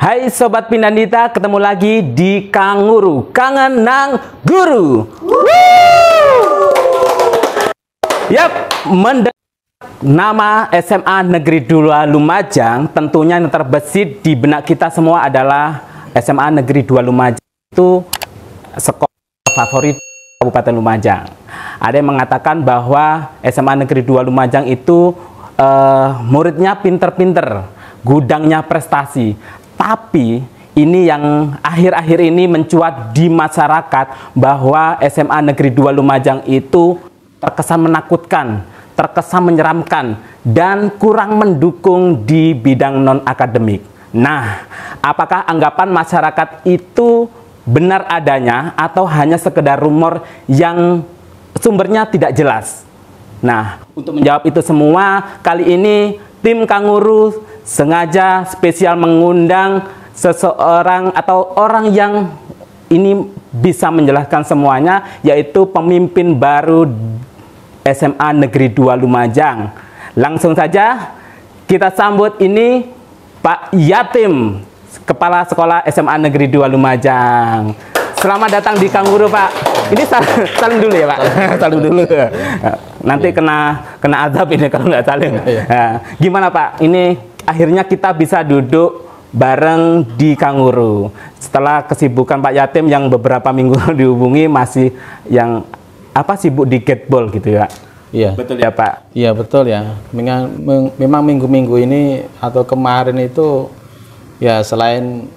Hai Sobat Pinandita, ketemu lagi di Kanguru, kangen nang guru. Yap, nama SMA Negeri 2 Lumajang tentunya yang terbesit di benak kita semua adalah SMA Negeri 2 Lumajang itu sekolah favorit Kabupaten Lumajang. Ada yang mengatakan bahwa SMA Negeri 2 Lumajang itu muridnya pinter-pinter, gudangnya prestasi. Tapi ini yang akhir-akhir ini mencuat di masyarakat bahwa SMA Negeri 2 Lumajang itu terkesan menakutkan, terkesan menyeramkan, dan kurang mendukung di bidang non-akademik. Nah, apakah anggapan masyarakat itu benar adanya atau hanya sekedar rumor yang sumbernya tidak jelas? Nah, untuk menjawab itu semua, kali ini tim Kanguru sengaja spesial mengundang seseorang atau orang yang ini bisa menjelaskan semuanya, yaitu pemimpin baru SMA Negeri 2 Lumajang. Langsung saja kita sambut ini Pak Yatim, Kepala Sekolah SMA Negeri 2 Lumajang. Selamat datang di Kanguru, Pak. Ini saling dulu ya, Pak. Saling dulu. Nanti kena azab ini kalau nggak saling. Gimana, Pak? Ini akhirnya kita bisa duduk bareng di Kanguru. Setelah kesibukan Pak Yatim yang beberapa minggu dihubungi masih yang sibuk di gateball gitu ya. Iya. Betul ya, Pak? Iya, betul ya. Memang minggu-minggu ini atau kemarin itu ya selain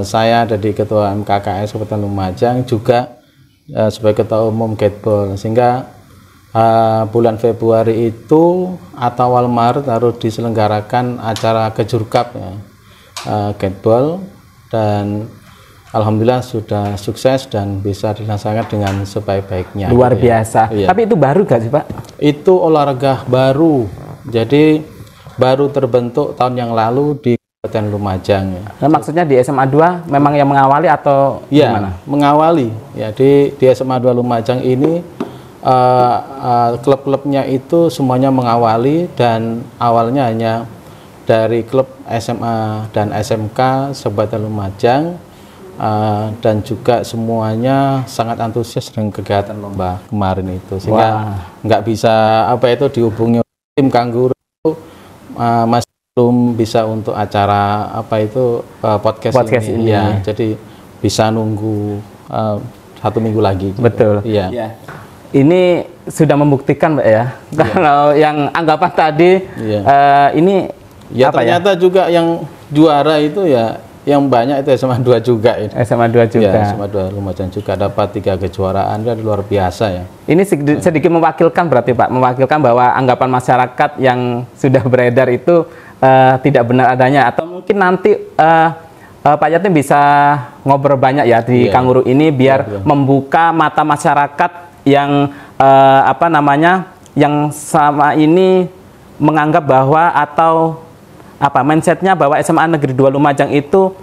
saya dari Ketua MKKS Kabupaten Lumajang juga sebagai Ketua Umum gateball, sehingga bulan Februari itu atau awal Maret harus diselenggarakan acara Kejurkap ya, gateball, dan alhamdulillah sudah sukses dan bisa dilaksanakan dengan sebaik-baiknya. Luar biasa. Ya. Tapi itu baru gak sih, Pak? Itu olahraga baru, jadi baru terbentuk tahun yang lalu di Kabupaten Lumajang. Ya. Nah, maksudnya di SMA 2 memang yang mengawali atau ya, gimana? Mengawali. Ya, di SMA 2 Lumajang ini klub-klubnya itu semuanya mengawali, dan awalnya hanya dari klub SMA dan SMK Kabupaten Lumajang, dan juga semuanya sangat antusias dengan kegiatan lomba kemarin itu, sehingga nggak bisa dihubungi tim Kanguru, masih belum bisa untuk acara podcast ini. Ya, jadi bisa nunggu 1 minggu lagi gitu. Betul. Iya. Ya. Ini sudah membuktikan, Mbak ya. Kalau yang anggapan tadi ini ya ternyata juga yang juara itu ya yang banyak itu SMA 2 juga ini. SMA 2 juga. Ya, SMA 2 Lumajang juga dapat 3 kejuaraan, dan luar biasa ya. Ini sedikit mewakilkan berarti, Pak, mewakilkan bahwa anggapan masyarakat yang sudah beredar itu tidak benar adanya, atau mungkin nanti Pak Yatim bisa ngobrol banyak ya di Kanguru ini biar membuka mata masyarakat yang yang sama ini menganggap bahwa mindsetnya bahwa SMA Negeri 2 Lumajang itu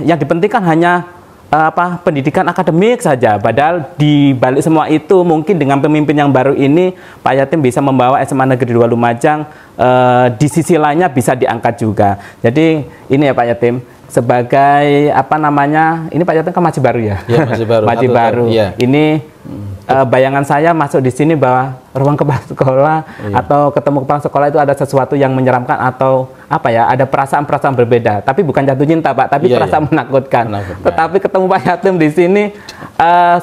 yang dipentingkan hanya pendidikan akademik saja, padahal di balik semua itu mungkin dengan pemimpin yang baru ini Pak Yatim bisa membawa SMA Negeri 2 Lumajang di sisi lainnya bisa diangkat juga. Jadi ini ya Pak Yatim, sebagai ini Pak Yatim kan masih baru ya? Ya, masih baru. Masih baru. Ya. Ini bayangan saya masuk di sini bahwa ruang kepala sekolah atau ketemu kepala sekolah itu ada sesuatu yang menyeramkan atau ada perasaan-perasaan berbeda. Tapi bukan jatuh cinta, Pak, tapi perasaan menakutkan. Tetapi ketemu Pak Yatim di sini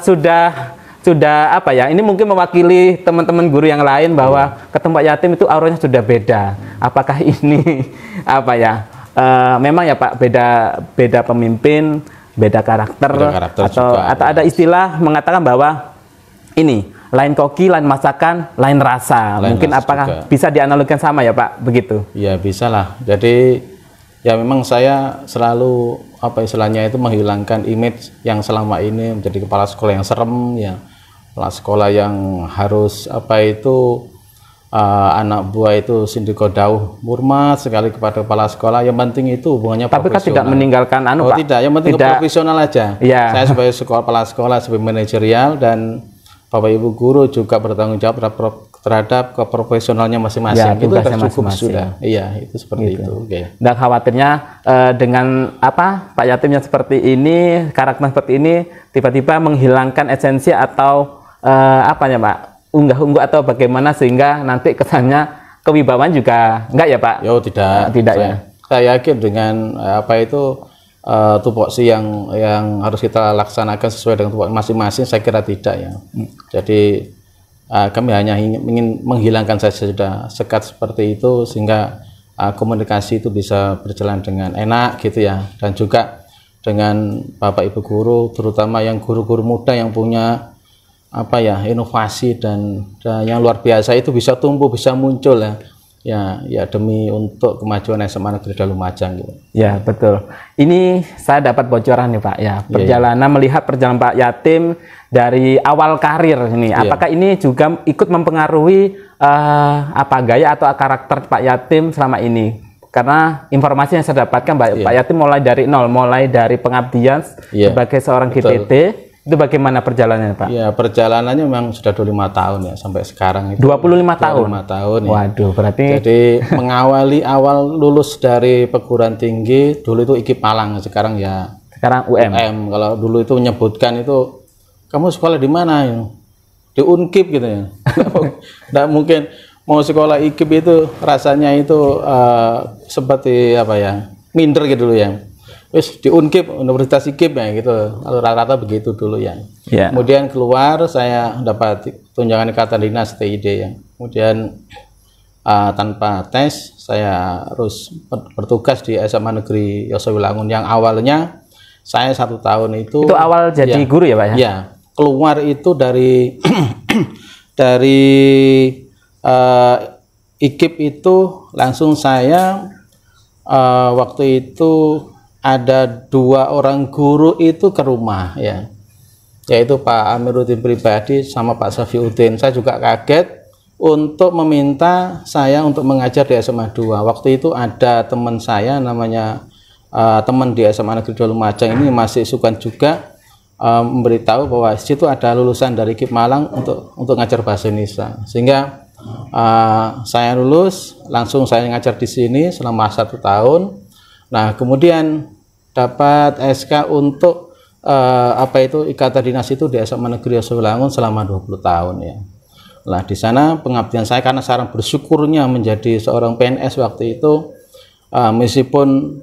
sudah ini mungkin mewakili teman-teman guru yang lain bahwa ketemu Pak Yatim itu auranya sudah beda. Apakah ini memang ya Pak, beda pemimpin, beda karakter atau ada istilah mengatakan bahwa ini lain koki, lain masakan, lain rasa. Mungkin apakah bisa dianalogikan sama ya Pak, begitu? Ya, bisa lah. Jadi ya memang saya selalu istilahnya itu menghilangkan image yang selama ini menjadi kepala sekolah yang serem ya, kepala sekolah yang harus anak buah itu sindiko dauh murmat sekali kepada kepala sekolah. Yang penting itu hubungannya tapi profesional. Kan tidak meninggalkan Pak. Tidak, yang penting profesional aja. Saya sebagai kepala sekolah, sebagai manajerial, dan Bapak Ibu guru juga bertanggung jawab terhadap terhadap keprofesionalnya masing-masing. Ya, itu sudah cukup masing-masing. Sudah. Iya, itu seperti itu. Okay. Dan khawatirnya dengan Pak yatim yang seperti ini, karakter seperti ini, tiba-tiba menghilangkan esensi atau Pak, unggah-ungguh atau bagaimana sehingga nanti kesannya kewibawaan juga enggak ya Pak? Yo tidak. Tidak ya. Saya yakin dengan tupoksi yang harus kita laksanakan sesuai dengan tupoksi masing-masing, saya kira tidak ya. Jadi kami hanya ingin menghilangkan saja sudah sekat seperti itu sehingga komunikasi itu bisa berjalan dengan enak gitu ya, dan juga dengan Bapak Ibu guru, terutama yang guru-guru muda yang punya inovasi dan yang luar biasa itu bisa tumbuh, bisa muncul ya demi untuk kemajuan SMA Negeri 2 Lumajang gitu. Ya betul. Ini saya dapat bocoran nih Pak ya, perjalanan melihat perjalanan Pak Yatim dari awal karir ini. Apakah ini juga ikut mempengaruhi gaya atau karakter Pak Yatim selama ini? Karena informasi yang saya dapatkan Pak Yatim mulai dari nol, mulai dari pengabdian sebagai seorang GTT. Itu bagaimana perjalanannya Pak? Ya, perjalanannya memang sudah 25 tahun ya sampai sekarang itu. 25 tahun. 25 tahun ya. Waduh, berarti jadi mengawali awal lulus dari perguruan tinggi, dulu itu IKIP Malang, sekarang UM. Kalau dulu itu menyebutkan itu kamu sekolah di mana ya? Di Unkip gitu ya. Nggak mungkin mau sekolah IKIP itu rasanya itu seperti minder gitu dulu ya. Wis di Unkip, Universitas IKIP ya gitu. Lalu rata-rata begitu dulu ya. Kemudian keluar saya dapat tunjangan ikatan dinas TID ya. Kemudian tanpa tes saya harus bertugas di SMA Negeri Yosowilangun yang awalnya saya 1 tahun itu awal jadi guru ya Pak ya? Ya, keluar itu dari IKIP itu langsung saya waktu itu ada 2 orang guru itu ke rumah ya, yaitu Pak Amiruddin pribadi sama Pak Safiuddin. Saya juga kaget untuk meminta saya untuk mengajar di SMA 2. Waktu itu ada teman saya namanya teman di SMA Negeri 2 Lumajang ini masih sukan juga memberitahu bahwa di situ ada lulusan dari IKIP Malang untuk ngajar bahasa Indonesia, sehingga saya lulus langsung saya ngajar di sini selama 1 tahun. Nah kemudian dapat SK untuk ikatan dinas itu di SMA Negeri Yosowilangun selama 20 tahun ya. Nah di sana pengabdian saya, karena sekarang bersyukurnya menjadi seorang PNS waktu itu, meskipun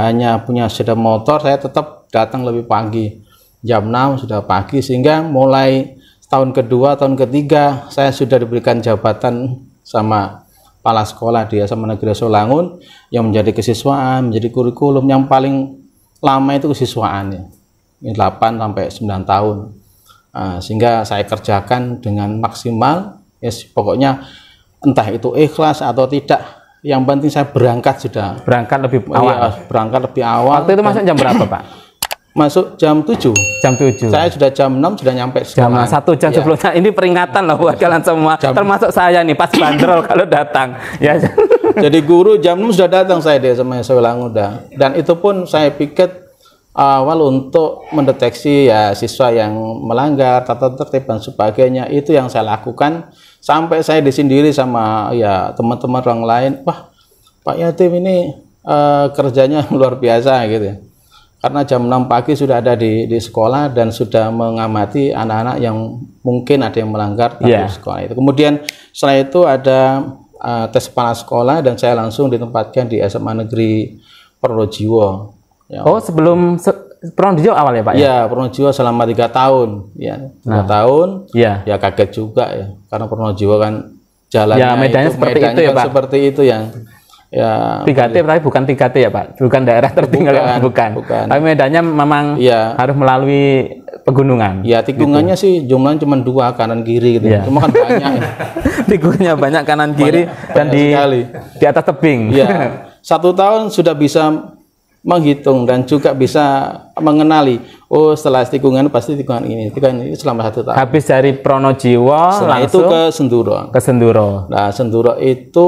hanya punya sepeda motor, saya tetap datang lebih pagi, jam 6 sudah pagi, sehingga mulai tahun kedua, tahun ketiga saya sudah diberikan jabatan sama kepala sekolah di SMA Negeri Yosowilangun yang menjadi kesiswaan, menjadi kurikulum yang paling lama itu kesiswaan ya. 8 sampai 9 tahun. Sehingga saya kerjakan dengan maksimal ya, pokoknya entah itu ikhlas atau tidak, yang penting saya berangkat sudah. Berangkat lebih awal. Berangkat lebih awal. Waktu itu masuk jam berapa Pak? Masuk jam 7. Jam 7. Saya sudah jam 6 sudah nyampe sekolah. Jam 1 jam sebelumnya. Ini peringatan loh buat kalian semua. Termasuk saya nih pas bandrol kalau datang. Ya. Jadi guru jam 6 sudah datang saya di SMA Yosowilangun udah. Dan itu pun saya piket awal untuk mendeteksi ya siswa yang melanggar tata tertib dan sebagainya. Itu yang saya lakukan sampai saya disindiri sama ya teman-teman orang lain. Wah, Pak Yatim ini kerjanya luar biasa gitu. Karena jam 6 pagi sudah ada di sekolah dan sudah mengamati anak-anak yang mungkin ada yang melanggar di sekolah itu. Kemudian setelah itu ada tes kepala sekolah dan saya langsung ditempatkan di SMA Negeri Pronojiwo. Ya. Oh, sebelum Pronojiwo awal ya Pak? Ya, Pronojiwo selama 3 tahun. Ya, 3 tahun. Ya kaget juga ya, karena Pronojiwo kan jalannya medannya seperti itu ya Pak? Seperti itu ya. Ya, 3T tapi bukan 3T ya Pak, bukan daerah tertinggal, bukan. Tapi medannya memang harus melalui pegunungan. Ya tikungannya gitu. Sih jumlahnya cuma 2 kanan kiri gitu. Cuma kan banyak. Tikungannya banyak kanan kiri dan di atas tebing. Ya, 1 tahun sudah bisa menghitung dan juga bisa mengenali. Oh, setelah tikungan pasti tikungan ini selama 1 tahun. Habis dari Pronojiwo setelah itu ke Senduro. Ke Senduro. Nah, Senduro itu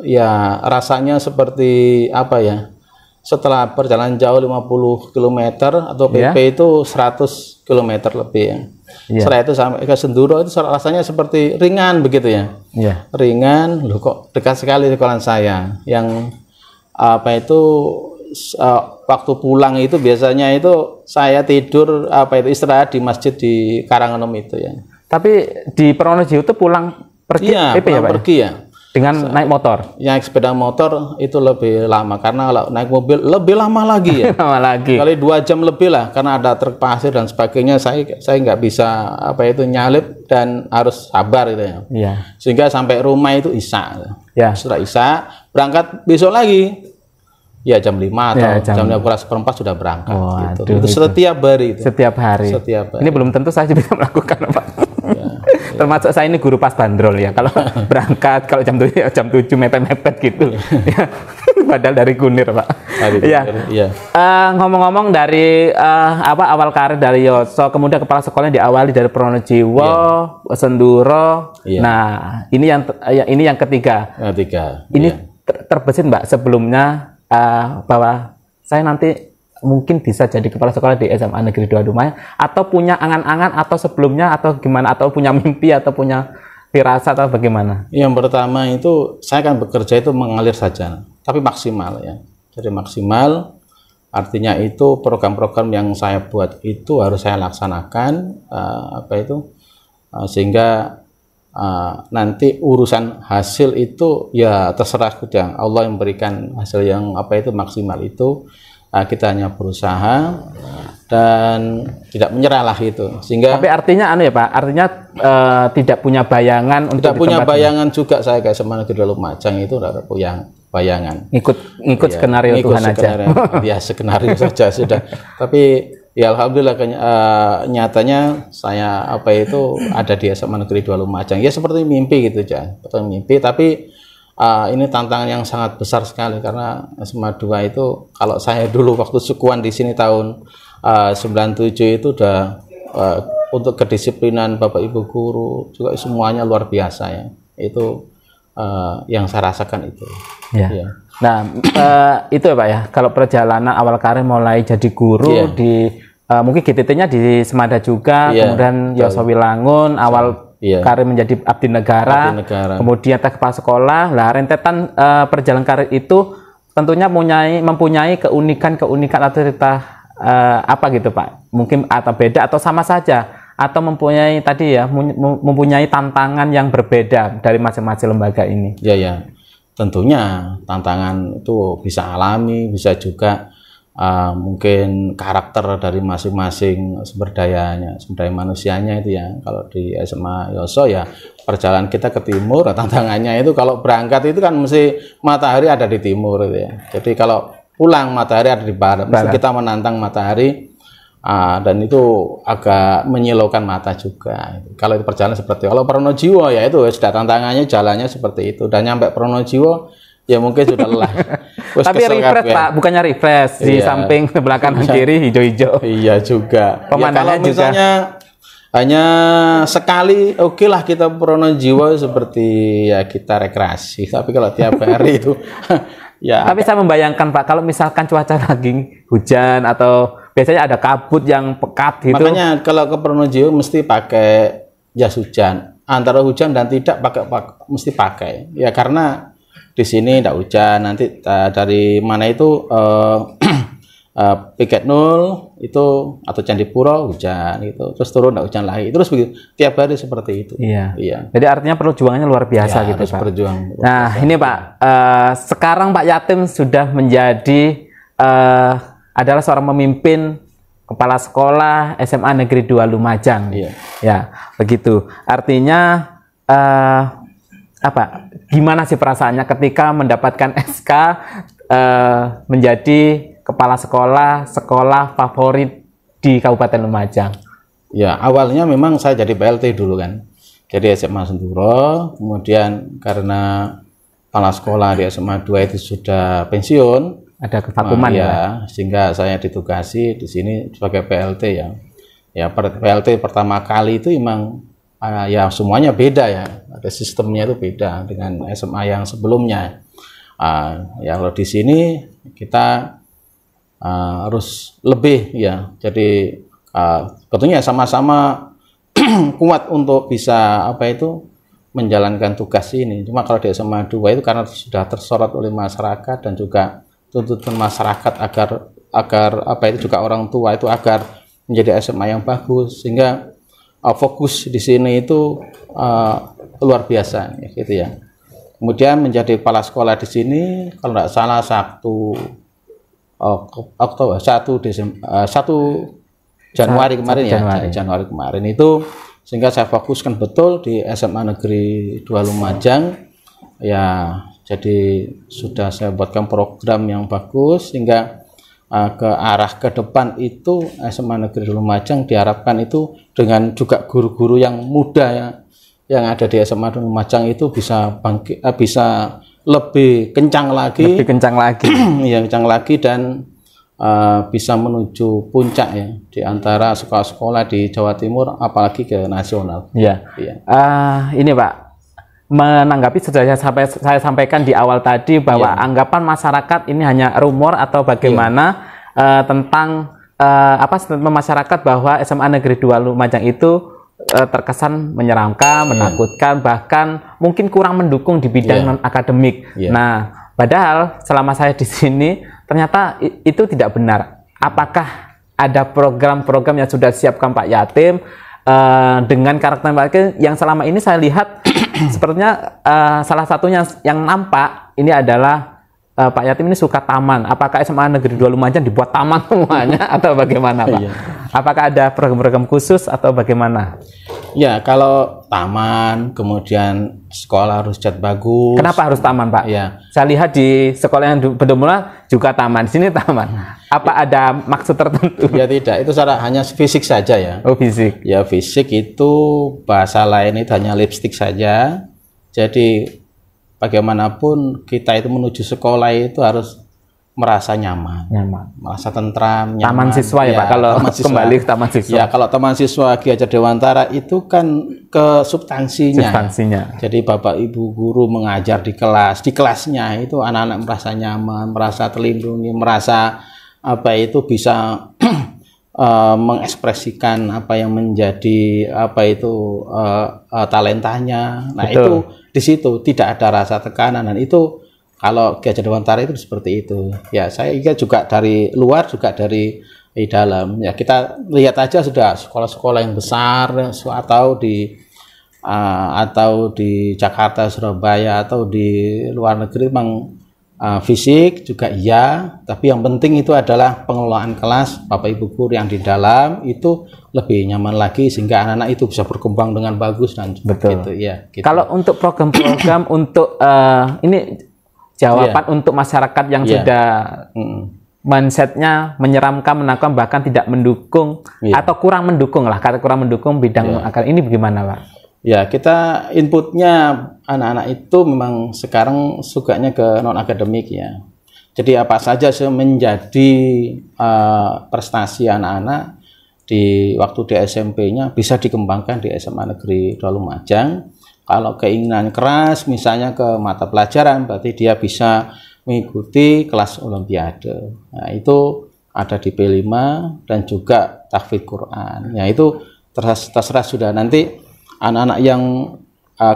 ya rasanya seperti apa ya? Setelah perjalanan jauh 50 km atau PP itu 100 km lebih ya. Yeah. Setelah itu sampai ke Senduro itu rasanya seperti ringan begitu ya. Yeah. Ringan, loh kok dekat sekali sekolahan saya. Yang apa itu waktu pulang itu biasanya itu saya tidur istirahat di masjid di Karangenom itu ya. Tapi di Pronojiwo itu pulang pergi ya, pulang pergi ya. Dengan naik motor? Yang sepeda motor itu lebih lama, karena kalau naik mobil lebih lama lagi ya. Lama lagi. Kali 2 jam lebih lah, karena ada truk pasir dan sebagainya. Saya nggak bisa nyalip dan harus sabar gitu ya. Iya. Sehingga sampai rumah itu Isya. Ya. Setelah Isya berangkat besok lagi. Ya jam 5 atau ya, jam 5:15 sudah berangkat. Oh, gitu. Aduh, itu setiap hari. Itu. Setiap hari. Ini belum tentu saya bisa melakukan, Pak. Termasuk saya ini guru pas bandrol ya. Kalau berangkat kalau jam 7 mepet-mepet gitu. Ya. Padahal dari Kunir, Pak. Iya. Ya. Ngomong-ngomong dari awal karir dari Yoso, kemudian kepala sekolahnya diawali dari Pronojiwo, ya. Senduro. Ya. Nah, ini yang ketiga. Ini terbesit, Mbak, sebelumnya bahwa saya nanti mungkin bisa jadi kepala sekolah di SMA Negeri 2 Lumaja, atau punya angan-angan atau sebelumnya atau gimana, atau punya mimpi atau punya firasat atau bagaimana? Yang pertama itu saya kan bekerja itu mengalir saja, tapi maksimal ya. Jadi maksimal artinya itu program-program yang saya buat itu harus saya laksanakan sehingga nanti urusan hasil itu ya terserah sudah Allah yang memberikan hasil yang maksimal itu. Kita hanya berusaha dan tidak menyerah lah itu, sehingga tapi artinya ya Pak, artinya tidak punya bayangan untuk punya bayangan juga. Saya kayak SMA Negeri 2 Lumajang itu tidak ada bayangan, ikut skenario Tuhan aja ya, skenario saja sudah. Tapi ya alhamdulillah nyatanya saya ada di SMA Negeri 2 Lumajang ya, seperti mimpi gitu aja, seperti mimpi. Tapi ini tantangan yang sangat besar sekali, karena SMA 2 itu kalau saya dulu waktu sukuan di sini tahun 97 itu udah untuk kedisiplinan Bapak Ibu guru juga semuanya luar biasa ya. Itu yang saya rasakan itu. Ya. Ya. Nah, itu ya Pak ya, kalau perjalanan awal karir mulai jadi guru di mungkin GTT-nya di Semada juga, kemudian Yoso Wilangun awal karir menjadi abdi negara, kemudian kepala sekolah. Lah rentetan perjalanan karir itu tentunya mempunyai keunikan atau cerita apa gitu Pak? Mungkin atau beda atau sama saja, atau mempunyai mempunyai tantangan yang berbeda dari masing-masing lembaga ini. Ya, tentunya tantangan itu bisa alami, bisa juga mungkin karakter dari masing-masing sumber daya manusianya itu ya. Kalau di SMA Yoso ya perjalanan kita ke timur, tantangannya itu kalau berangkat itu kan mesti matahari ada di timur itu ya. Jadi kalau pulang matahari ada di barat. Mesti kita menantang matahari dan itu agak menyilaukan mata juga. Kalau itu perjalanan seperti itu. Kalau Pronojiwo ya itu sudah tantangannya jalannya seperti itu. Dan nyampe Pronojiwo ya mungkin sudah lelah. Tapi refresh Pak, bukannya refresh di samping sebelah kanan kiri hijau-hijau. Iya juga. Pemandangannya ya, kalau misalnya hanya sekali, oke lah kita Pronojiwo seperti ya kita rekreasi. Tapi kalau tiap hari itu ya. Tapi saya membayangkan Pak, kalau misalkan cuaca lagi hujan atau biasanya ada kabut yang pekat gitu. Makanya kalau ke Pronojiwo mesti pakai jas hujan. Antara hujan dan tidak mesti pakai. Ya karena di sini tidak hujan, nanti dari mana itu Piket Nul itu atau Candipuro hujan gitu, terus turun tidak hujan lagi, terus begitu tiap hari seperti itu. Iya. Jadi artinya perjuangannya luar biasa ya, gitu Pak. Nah ini Pak, sekarang Pak Yatim sudah menjadi adalah seorang pemimpin kepala sekolah SMA Negeri 2 Lumajang. Iya. Ya begitu. Artinya gimana sih perasaannya ketika mendapatkan SK menjadi kepala sekolah favorit di Kabupaten Lumajang? Ya awalnya memang saya jadi PLT dulu kan, jadi SMA Senduro, kemudian karena kepala sekolah di SMA 2 itu sudah pensiun, ada kevakuman ya, sehingga saya ditugasi di sini sebagai PLT ya. Ya PLT pertama kali itu memang ya semuanya beda ya, ada sistemnya itu beda dengan SMA yang sebelumnya. Ya kalau di sini kita harus lebih ya, jadi tentunya sama-sama kuat untuk bisa menjalankan tugas ini. Cuma kalau di SMA 2 itu karena sudah tersorot oleh masyarakat dan juga tuntutan masyarakat agar juga orang tua itu agar menjadi SMA yang bagus, sehingga fokus di sini itu luar biasa gitu ya. Kemudian menjadi kepala sekolah di sini kalau tidak salah 1 Januari kemarin ya, Januari kemarin itu, sehingga saya fokuskan betul di SMA Negeri 2 Lumajang ya. Jadi sudah saya buatkan program yang bagus sehingga ke arah ke depan itu SMA Negeri 2 Lumajang diharapkan itu dengan juga guru-guru yang muda ya, yang ada di SMA 2 Lumajang itu bisa bangkit, bisa lebih kencang lagi, ya, kencang lagi dan bisa menuju puncak ya di antara sekolah-sekolah di Jawa Timur, apalagi ke nasional. Ya. Ini Pak, menanggapi sudah saya sampaikan di awal tadi bahwa anggapan masyarakat ini hanya rumor atau bagaimana tentang masyarakat bahwa SMA Negeri 2 Lumajang itu terkesan menyeramkan, menakutkan, bahkan mungkin kurang mendukung di bidang non akademik. Nah, padahal selama saya di sini ternyata itu tidak benar. Apakah ada program-program yang sudah disiapkan Pak Yatim dengan karakter Pak Yatim yang selama ini saya lihat sepertinya salah satunya yang nampak ini adalah Pak Yatim ini suka taman. Apakah SMA Negeri 2 Lumajang dibuat taman semuanya atau bagaimana Pak? Apakah ada program-program khusus atau bagaimana? Ya, kalau taman, kemudian sekolah harus cat bagus. Kenapa harus taman, Pak? Ya. Saya lihat di sekolah yang Bedomula juga taman, di sini taman. Apa ada maksud tertentu? Ya tidak, itu hanya fisik saja ya. Oh, fisik. Ya, fisik itu bahasa lain itu hanya lipstik saja. Jadi bagaimanapun kita itu menuju sekolah itu harus merasa nyaman, merasa tentram, nyaman. Taman siswa ya, Pak, kalau kembali ke taman siswa. Ya, kalau taman siswa Ki Hajar Dewantara itu kan ke substansinya. Jadi Bapak Ibu guru mengajar di kelasnya itu anak-anak merasa nyaman, merasa terlindungi, merasa bisa mengekspresikan apa yang menjadi talentanya. Nah, betul. Itu di situ tidak ada rasa tekanan, dan itu kalau Ki Hajar Dewantara itu seperti itu. Ya, saya juga dari luar juga dari dalam. Ya, kita lihat aja sudah sekolah-sekolah yang besar atau di Jakarta, Surabaya atau di luar negeri memang fisik juga iya, tapi yang penting itu adalah pengelolaan kelas, Bapak Ibu guru yang di dalam itu lebih nyaman lagi sehingga anak-anak itu bisa berkembang dengan bagus dan betul. Gitu ya. Gitu. Kalau untuk program-program untuk ini jawaban untuk masyarakat yang sudah mindsetnya menyeramkan, menakutkan, bahkan tidak mendukung atau kurang mendukung lah, kata kurang mendukung bidang akademik ini bagaimana Pak? Ya, kita inputnya anak-anak itu memang sekarang sukanya ke non akademik ya. Jadi apa saja menjadi prestasi anak-anak di waktu di SMP-nya bisa dikembangkan di SMA Negeri 2 Lumajang. Kalau keinginan keras misalnya ke mata pelajaran, berarti dia bisa mengikuti kelas olimpiade. Nah, itu ada di P5 dan juga tahfidz Quran. Ya, itu terserah sudah. Nanti anak-anak yang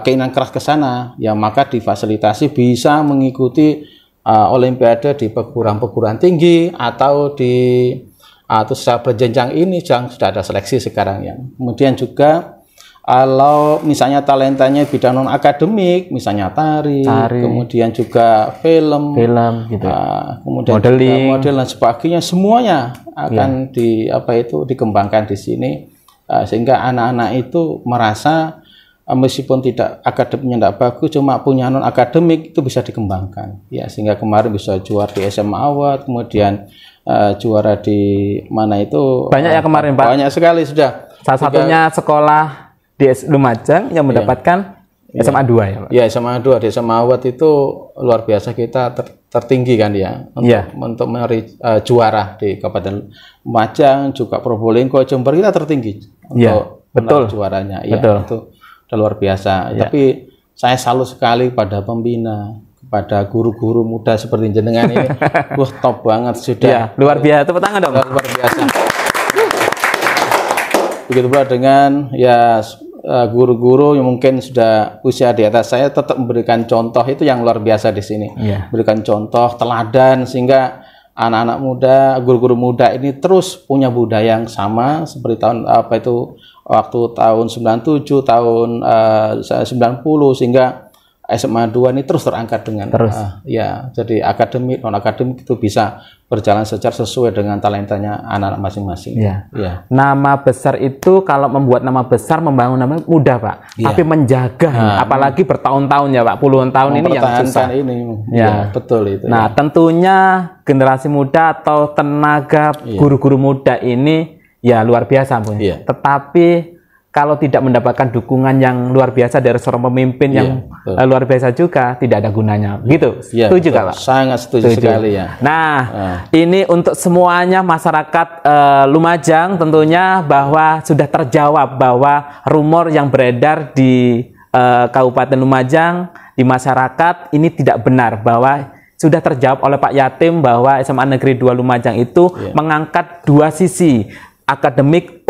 keinginan keras ke sana, ya maka difasilitasi bisa mengikuti olimpiade di perguruan-perguruan tinggi atau secara berjenjang ini sudah ada seleksi sekarang ya. Kemudian juga kalau misalnya talentanya bidang non akademik, misalnya tari, kemudian juga film gitu. Kemudian model dan sebagainya, semuanya akan dikembangkan di sini sehingga anak-anak itu merasa meskipun tidak akademiknya tidak bagus, cuma punya non akademik itu bisa dikembangkan. Ya, sehingga kemarin bisa juara di SMA Award, kemudian juara di mana itu banyak ya kemarin Pak. Banyak sekali sudah. Salah satunya sekolah di Lumajang yang mendapatkan SMA 2 ya Pak? Ya, SMA 2 di SMA Award itu luar biasa, kita tertinggi kan ya untuk meri juara di Kabupaten Lumajang, juga Probolinggo, Jember kita tertinggi untuk juaranya. Betul. Itu udah luar biasa. Tapi saya salut sekali pada pembina, kepada guru-guru muda seperti jenengan ini. Wah, top banget sudah. Luar biasa. Tepuk tangan dong. Luar biasa. begitu pula dengan ya guru-guru yang mungkin sudah usia di atas saya tetap memberikan contoh, itu yang luar biasa di sini. Berikan contoh teladan sehingga anak-anak muda, guru-guru muda ini terus punya budaya yang sama seperti waktu tahun 97, tahun 90, sehingga SMA 2 ini terus terangkat dengan jadi akademik, non akademik itu bisa berjalan secara sesuai dengan talentanya anak-anak masing-masing. Nama besar itu, kalau membuat nama besar, membangun nama mudah, Pak. Tapi menjaga, apalagi bertahun-tahun ya, Pak, puluhan tahun ini yang susah. Betul itu. Nah, tentunya generasi muda atau tenaga guru-guru muda ini ya luar biasa, Bu. Tetapi kalau tidak mendapatkan dukungan yang luar biasa dari seorang pemimpin yang luar biasa juga, tidak ada gunanya. Gitu. Setuju nggak, Pak? Sangat setuju sekali ya. Nah, ini untuk semuanya masyarakat Lumajang tentunya bahwa sudah terjawab bahwa rumor yang beredar di Kabupaten Lumajang, di masyarakat ini tidak benar, bahwa sudah terjawab oleh Pak Yatim bahwa SMA Negeri 2 Lumajang itu mengangkat dua sisi, akademik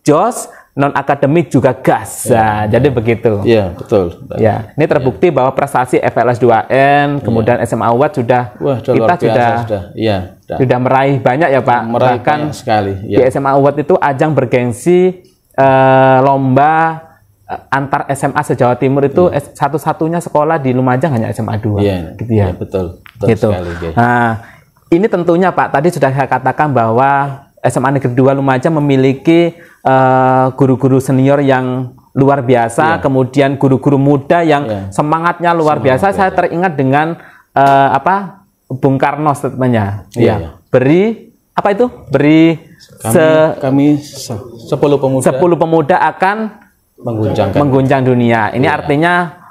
jos, non akademik juga gas. Jadi begitu. Betul. Ini terbukti bahwa prestasi FLS 2N, kemudian SMA Award sudah sudah meraih banyak ya, Pak. Bahkan sekali. Di SMA Award itu ajang bergengsi lomba antar SMA se-Jawa Timur itu satu-satunya sekolah di Lumajang hanya SMA 2. Gitu ya. Betul gitu. Sekali. Nah, ini tentunya, Pak, tadi sudah saya katakan bahwa SMA Negeri 2 Lumajang memiliki guru-guru senior yang luar biasa, kemudian guru-guru muda yang semangatnya luar biasa. Saya teringat dengan Bung Karno statementnya. Beri apa itu? Beri kami 10 pemuda akan mengguncang dunia. Ini artinya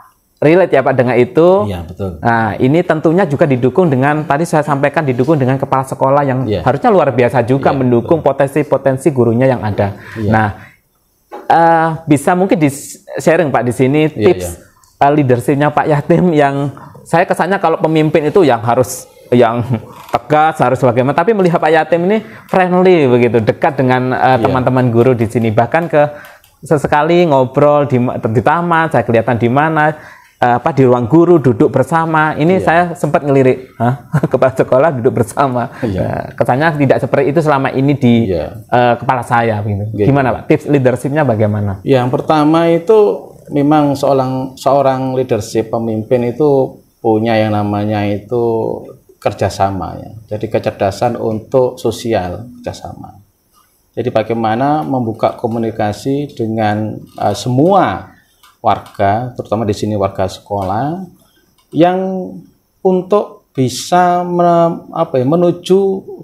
relate ya, Pak, dengan itu. Betul. Nah, ini tentunya juga didukung dengan, tadi saya sampaikan, didukung dengan kepala sekolah yang harusnya luar biasa juga mendukung potensi-potensi gurunya yang ada. Nah, bisa mungkin di-sharing, Pak, di sini tips leadership-nya Pak Yatim yang saya kesannya kalau pemimpin itu yang harus yang tegas, harus bagaimana, tapi melihat Pak Yatim ini friendly begitu, dekat dengan teman-teman guru di sini, bahkan sesekali ngobrol di taman, saya kelihatan di mana, di ruang guru duduk bersama. Ini saya sempat ngelirik kepala sekolah duduk bersama. Kesannya tidak seperti itu selama ini di kepala saya. Gimana, Pak? Tips leadership-nya bagaimana? Yang pertama itu memang seorang leadership, pemimpin itu punya yang namanya itu kerjasama ya. Jadi kecerdasan untuk sosial, kerjasama. Jadi bagaimana membuka komunikasi dengan semua warga, terutama di sini warga sekolah, yang untuk bisa menuju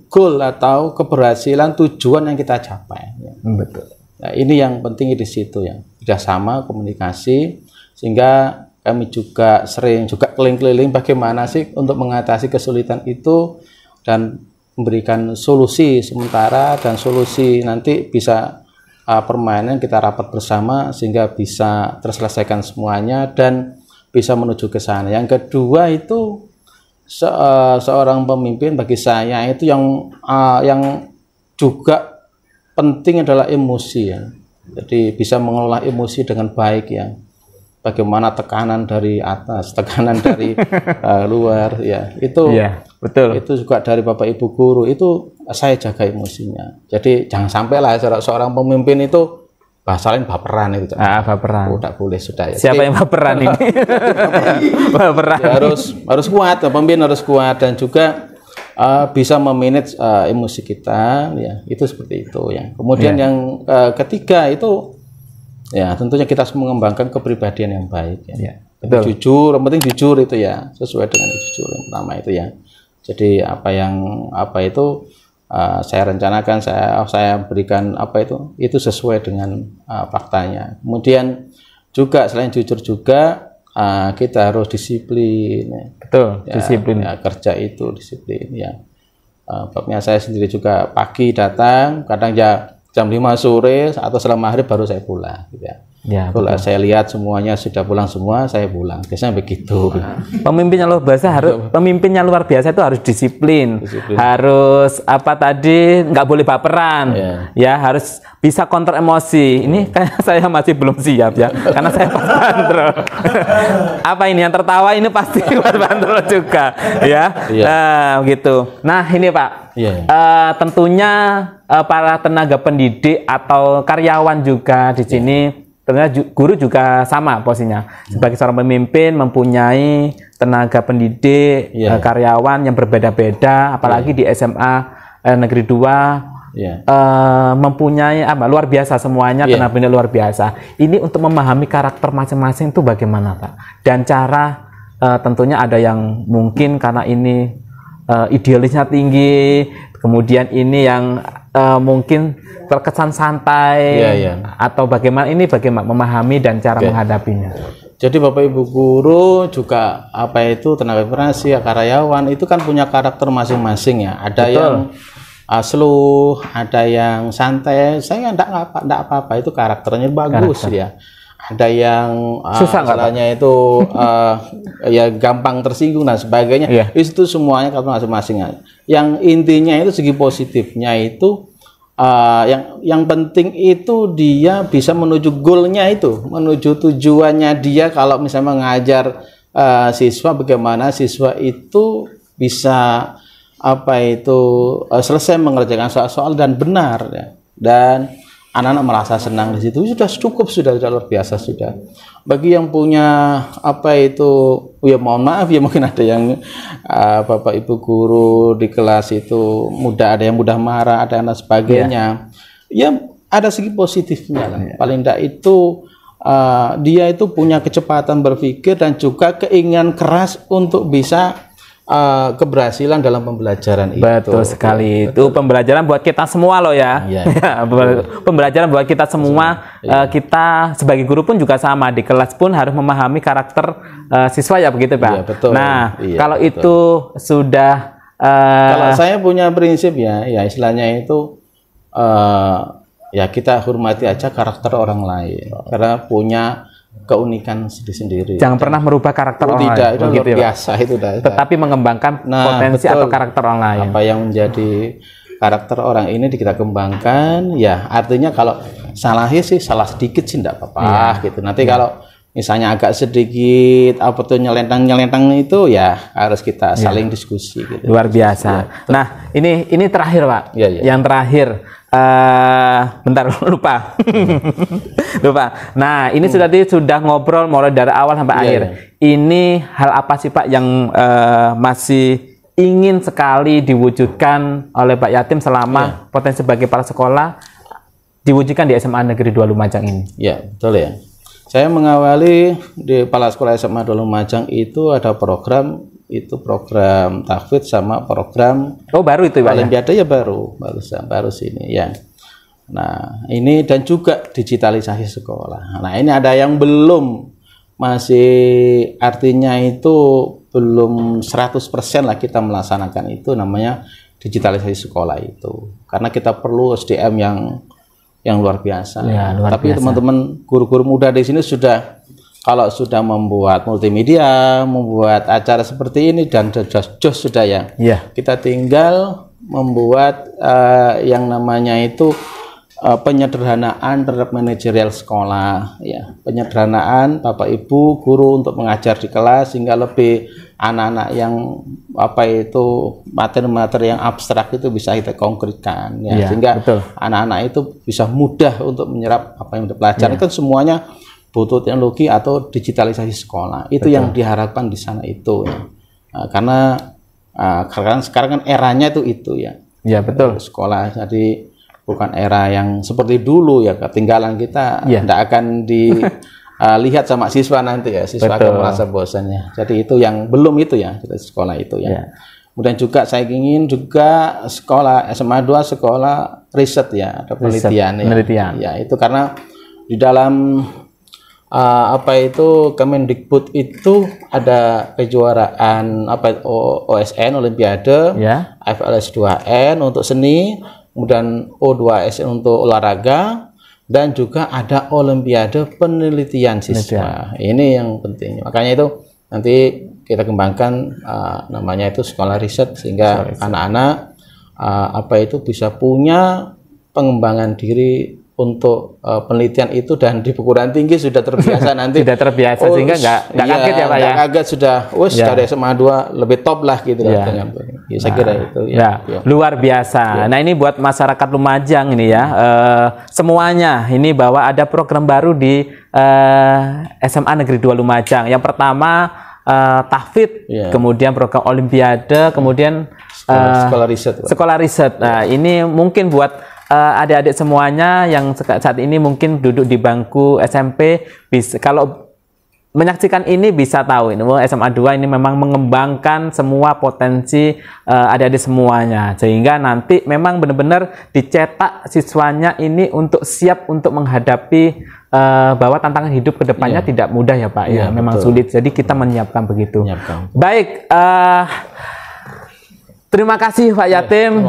goal atau keberhasilan tujuan yang kita capai. Ya. Betul. Nah, ini yang penting di situ ya, kerjasama, komunikasi, sehingga kami juga sering keliling-keliling bagaimana sih untuk mengatasi kesulitan itu dan memberikan solusi sementara dan solusi nanti bisa permainan kita rapat bersama sehingga bisa terselesaikan semuanya dan bisa menuju ke sana. Yang kedua itu seorang pemimpin bagi saya itu yang juga penting adalah emosi ya. Jadi bisa mengelola emosi dengan baik ya. Bagaimana tekanan dari atas, tekanan dari luar ya. Itu betul. Itu juga dari Bapak Ibu guru itu saya jaga emosinya. Jadi jangan sampai lah seorang pemimpin itu bahasa lain baperan itu. Baperan. Tidak boleh sudah ya. Siapa yang baperan ini? Baperan. Ya, harus kuat, pemimpin harus kuat dan juga bisa memanage emosi kita ya. Itu seperti itu ya. Kemudian yang ketiga itu ya tentunya kita harus mengembangkan kepribadian yang baik ya. Betul. Jujur, yang penting jujur itu ya, sesuai dengan jujur yang pertama itu ya. Jadi apa itu saya rencanakan, saya berikan itu sesuai dengan faktanya. Kemudian juga selain jujur juga kita harus disiplin. Betul, ya, disiplin. Ya, kerja itu disiplin ya. Babnya saya sendiri juga pagi datang, kadang ya jam 5 sore atau setelah maghrib baru saya pulang gitu ya. Ya, kalau saya lihat semuanya sudah pulang semua, saya pulang. Biasanya begitu. Pemimpinnya luar biasa itu harus disiplin. Harus apa tadi, nggak boleh baperan. Ya, harus bisa kontrol emosi. Ini kayak saya masih belum siap ya, karena saya Mas Bandro. Apa ini yang tertawa ini pasti Mas Bandro juga, ya. Nah, gitu. Nah, ini Pak. Tentunya para tenaga pendidik atau karyawan juga di sini. Tentunya guru juga sama posisinya. Sebagai seorang pemimpin mempunyai tenaga pendidik, karyawan yang berbeda-beda, apalagi di SMA Negeri 2 mempunyai luar biasa semuanya, tenaga pendidik luar biasa. Ini untuk memahami karakter masing-masing itu bagaimana Pak? Dan cara tentunya ada yang mungkin karena ini idealisnya tinggi, kemudian ini yang mungkin terkesan santai, atau bagaimana memahami dan cara menghadapinya. Jadi Bapak Ibu guru juga tenaga operasi, karyawan itu kan punya karakter masing-masing ya. Ada yang slow, ada yang santai. Saya enggak apa-apa, itu karakternya bagus ya. Ada yang istilahnya itu ya gampang tersinggung dan sebagainya. Itu semuanya karakter masing-masing. Yang intinya itu segi positifnya itu yang penting itu dia bisa menuju goalnya itu, menuju tujuannya dia. Kalau misalnya mengajar siswa, bagaimana siswa itu bisa selesai mengerjakan soal-soal dan benar ya. Dan anak-anak merasa senang di situ, sudah cukup, sudah luar biasa sudah. Bagi yang punya ya mohon maaf ya, mungkin ada yang Bapak Ibu guru di kelas itu ada yang mudah marah, ada yang sebagainya. Ya ada segi positifnya lah. Paling tidak itu dia itu punya kecepatan berpikir dan juga keinginan keras untuk bisa keberhasilan dalam pembelajaran itu. Betul sekali. Itu pembelajaran buat kita semua loh ya. Pembelajaran buat kita semua. Kita sebagai guru pun juga sama, di kelas pun harus memahami karakter siswa ya, begitu Pak. Betul. Nah, kalau itu sudah kalau saya punya prinsip ya istilahnya itu ya kita hormati aja karakter orang lain karena punya keunikan sendiri-sendiri. Jangan pernah merubah karakter orang lain. Itu luar biasa itu. Tetapi mengembangkan potensi atau karakter orang lain. Apa yang menjadi karakter orang ini kita kembangkan, ya artinya kalau salahnya sih salah sedikit sih enggak apa-apa gitu. Nanti kalau misalnya agak sedikit nyelentang itu ya harus kita saling diskusi gitu. Luar biasa. Nah, ini terakhir Pak. Yang terakhir bentar lupa. Nah, ini sudah ngobrol mulai dari awal sampai akhir. Ini hal apa sih Pak yang masih ingin sekali diwujudkan oleh Pak Yatim selama potensi bagi para sekolah diwujudkan di SMA Negeri 2 Lumajang ini? Ya, betul ya. Saya mengawali di Kepala Sekolah SMA 2 Lumajang itu ada program tahfidz sama program baru itu Pak, Olimpiade ya baru sini ya. Nah, ini dan juga digitalisasi sekolah. Nah, ini ada yang masih artinya itu belum 100% lah kita melaksanakan itu, namanya digitalisasi sekolah itu. Karena kita perlu SDM yang luar biasa. Tapi teman-teman guru-guru muda di sini kalau sudah membuat multimedia, membuat acara seperti ini dan jos sudah ya. Kita tinggal membuat yang namanya itu penyederhanaan terhadap manajerial sekolah ya. Penyederhanaan Bapak Ibu guru untuk mengajar di kelas sehingga lebih anak-anak yang materi-materi yang abstrak itu bisa kita konkretkan ya. Sehingga anak-anak itu bisa mudah untuk menyerap apa yang dipelajari. Kan semuanya butuh teknologi atau digitalisasi sekolah. Itu yang diharapkan di sana itu ya. Karena sekarang kan eranya itu ya. Betul. Sekolah jadi bukan era yang seperti dulu ya, ketinggalan kita tidak akan dilihat sama siswa nanti ya, siswa akan merasa bosannya. Jadi itu yang belum itu ya, sekolah itu ya. Kemudian juga saya ingin juga sekolah SMA 2 sekolah riset ya, ada penelitian ya. Itu karena di dalam Kemendikbud itu ada kejuaraan OSN Olimpiade, FLS 2N untuk seni, kemudian O2SN untuk olahraga, dan juga ada olimpiade penelitian siswa. Ini yang penting. Makanya itu nanti kita kembangkan namanya itu sekolah riset, sehingga anak-anak bisa punya pengembangan diri untuk penelitian itu, dan di perguruan tinggi sudah terbiasa nanti. Sudah terbiasa, sehingga nggak kaget ya Pak ya. Kaget sudah, dari SMA 2 lebih top lah gitu. Saya kira itu. Luar biasa. Nah ini buat masyarakat Lumajang ini ya, semuanya ini bahwa ada program baru di SMA Negeri 2 Lumajang. Yang pertama tahfidz, kemudian program olimpiade, kemudian sekolah riset. Sekolah riset. Nah ini mungkin buat adik-adik semuanya yang saat ini mungkin duduk di bangku SMP, bisa, kalau menyaksikan ini bisa tahu ini SMA 2 ini memang mengembangkan semua potensi adik-adik semuanya, sehingga nanti memang benar-benar dicetak siswanya ini untuk siap untuk menghadapi bahwa tantangan hidup kedepannya tidak mudah ya Pak, memang sulit, jadi kita menyiapkan begitu. Baik, terima kasih Pak Yatim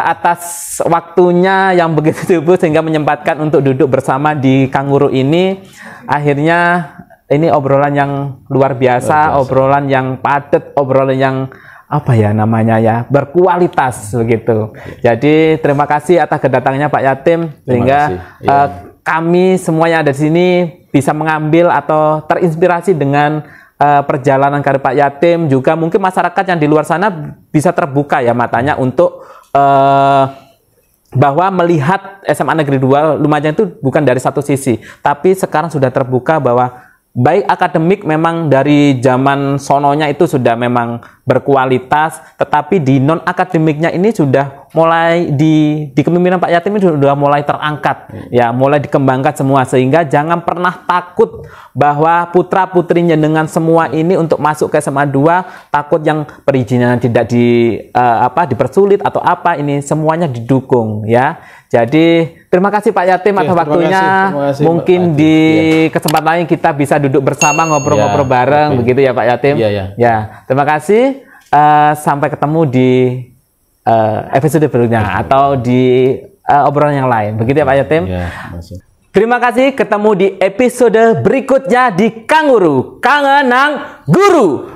atas waktunya yang begitu subuh, sehingga menyempatkan untuk duduk bersama di Kanguru ini. Akhirnya ini obrolan yang luar biasa, obrolan yang padat, obrolan yang berkualitas begitu. Jadi terima kasih atas kedatangannya Pak Yatim, sehingga kami semua yang ada di sini bisa mengambil atau terinspirasi dengan perjalanan karir Pak Yatim. Juga mungkin masyarakat yang di luar sana bisa terbuka ya matanya untuk bahwa melihat SMA Negeri 2 Lumajang itu bukan dari satu sisi, tapi sekarang sudah terbuka bahwa baik akademik memang dari zaman sononya itu sudah memang berkualitas, tetapi di non akademiknya ini sudah mulai di kepemimpinan Pak Yatim ini sudah mulai terangkat, ya mulai dikembangkan semua, sehingga jangan pernah takut bahwa putra putrinya dengan semua ini untuk masuk ke SMA 2 takut yang perizinan tidak dipersulit atau apa, ini semuanya didukung ya. Jadi terima kasih Pak Yatim atas waktunya. Terima kasih, mungkin di kesempatan lain kita bisa duduk bersama ngobrol-ngobrol bareng begitu ya Pak Yatim. Ya, terima kasih. Sampai ketemu di episode berikutnya atau di obrolan yang lain. Begitu ya Pak Yatim. Terima kasih, ketemu di episode berikutnya di Kanguru, Kangenang Guru.